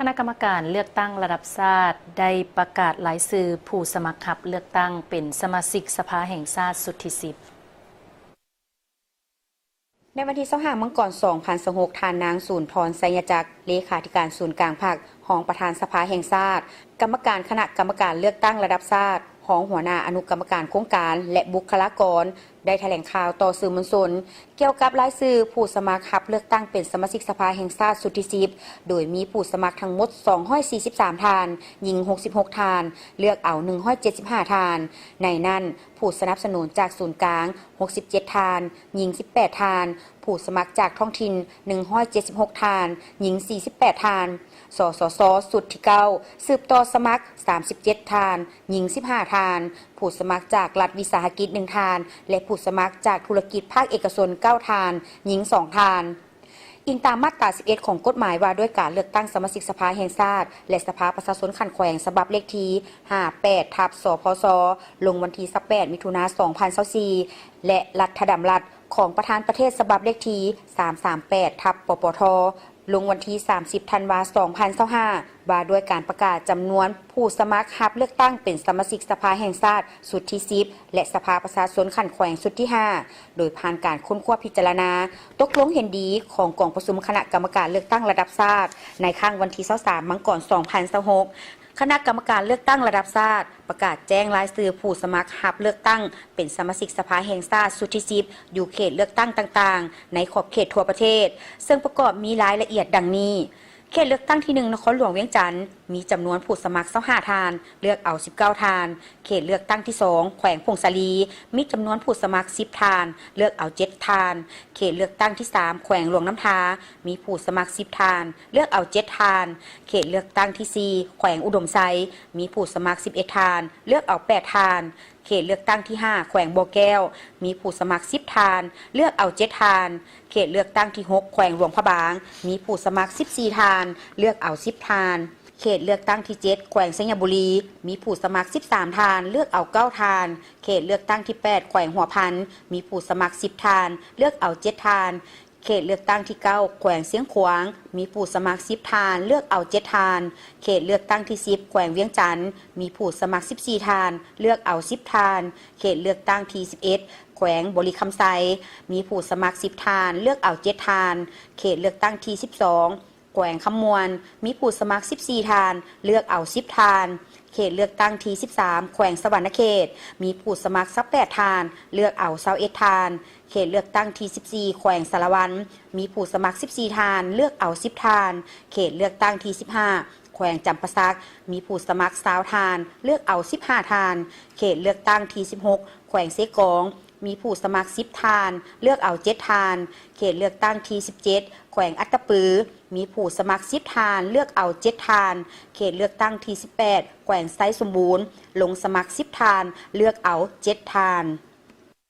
คณะกรรมการเลือกตั้งระดับชาติได้ประกาศรายชื่อผู้สมัครรับเลือกตั้งเป็นสมาชิกสภาแห่งชาติสุดที่ 10ในวันที่25 มังกร 2026 ทานนางศูนย์พรไสยจักรเลขาธิการศูนย์กลางภาครองประธานสภาแห่งชาติกรรมการคณะกรรมการเลือกตั้งระดับชาติรองหัวหน้าอนุกรรมการโครงการและบุคลากรได้แถลงข่าวต่อสื่อมวลชนเกี่ยวกับรายชื่อผู้สมัครรับเลือกตั้งเป็นสมาชิกสภาแห่งชาติสุดที่ 10โดยมีผู้สมัครทั้งหมด243ทานหญิง66ทานเลือกเอา175ทานในนั้นผู้สนับสนุนจากศูนย์กลาง67ทานหญิง18ทานผู้สมัครจากท้องถิ่น176ทานหญิง48ทานสสสสุดที่9สืบต่อสมัคร37ทานหญิง15ทานผู้สมัครจากรัฐวิสาหกิจ1ทานและผู้สมัครจากธุรกิจภาคเอกชน9ทานหญิง2ทานอิงตามมาตรา11ของกฎหมายว่าด้วยการเลือกตั้งสมาชิกสภาแห่งชาติและสภาประชาชนขันแขวงฉบับเลขที่58/สพสลงวันที่18มิถุนายน2024และรัฐธรรมรัฐของประธานประเทศฉบับเลขที่338/ปปทลงวันที่30ธันวาคม2025ว่าด้วยการประกาศจำนวนผู้สมัครรับเลือกตั้งเป็นสมาชิกสภาแห่งชาติสุดที่10และสภาประชาชนขันแขวงสุดที่5โดยผ่านการค้นคว้าพิจารณาตกลงเห็นดีของกองประชุมคณะกรรมการเลือกตั้งระดับชาติในครั้งวันที่23มังกร2026คณะกรรมการเลือกตั้งระดับชาติประกาศแจ้งรายชื่อผู้สมัครรับเลือกตั้งเป็นสมาชิกสภาแห่งชาติสุดที่10อยู่เขตเลือกตั้งต่างๆในขอบเขตทั่วประเทศซึ่งประกอบมีรายละเอียดดังนี้เขตเลือกตั้งที่1นครหลวงเวียงจันทร์มีจำนวนผู้สมัคร25ทานเลือกเอา19ทานเขตเลือกตั้งที่2แขวงพงศาลีมีจำนวนผู้สมัคร10ทานเลือกเอา7ทานเขตเลือกตั้งที่3แขวงหลวงน้ำทามีผู้สมัคร10ทานเลือกเอา7ทานเขตเลือกตั้งที่4แขวงอุดมไซมีผู้สมัคร11ทานเลือกเอา8ทานเขตเลือกตั้งที่5แขวงบ่อแก้วมีผู้สมัคร10ทานเลือกเอา7ทานเขตเลือกตั้งที่6แขวงหลวงพระบางมีผู้สมัคร14ทานเลือกเอา10ทานเขตเลือกตั้งที่7แขวงสัญบุรีมีผู้สมัคร13ทานเลือกเอา9ทานเขตเลือกตั้งที่8แขวงหัวพันมีผู้สมัคร10ทานเลือกเอา7ทานเขตเลือกตั้งที่9แขวงเสียงขวางมีผู้สมัคร10ทานเลือกเอา7ทานเขตเลือกตั้งที่10แขวงเวียงจันทร์มีผู้สมัคร14ทานเลือกเอา10ทานเขตเลือกตั้งที่11แขวงบริคำไซมีผู้สมัคร10ทานเลือกเอา7ทานเขตเลือกตั้งที่12แขวงคำมวลมีผู้สมัคร14ทานเลือกเอา10ทานเขตเลือกตั้งที่13แขวงสวรรณเขตมีผู้สมัคร18ทานเลือกเอา21ทานเขตเลือกตั้งที่14แขวงสารวันมีผู้สมัคร14ทานเลือกเอา10ทานเขตเลือกตั้งที่15แขวงจำปาสักมีผู้สมัคร20ทานเลือกเอา15ทานเขตเลือกตั้งที่16แขวงเสกองมีผู้สมัคร10ทานเลือกเอา7ทานเขตเลือกตั้งที่17แขวงอัตตปือมีผู้สมัคร10ทานเลือกเอา7ทานเขตเลือกตั้งที่18แขวงไซสมบูรณ์ลงสมัคร10ทานเลือกเอา7ทาน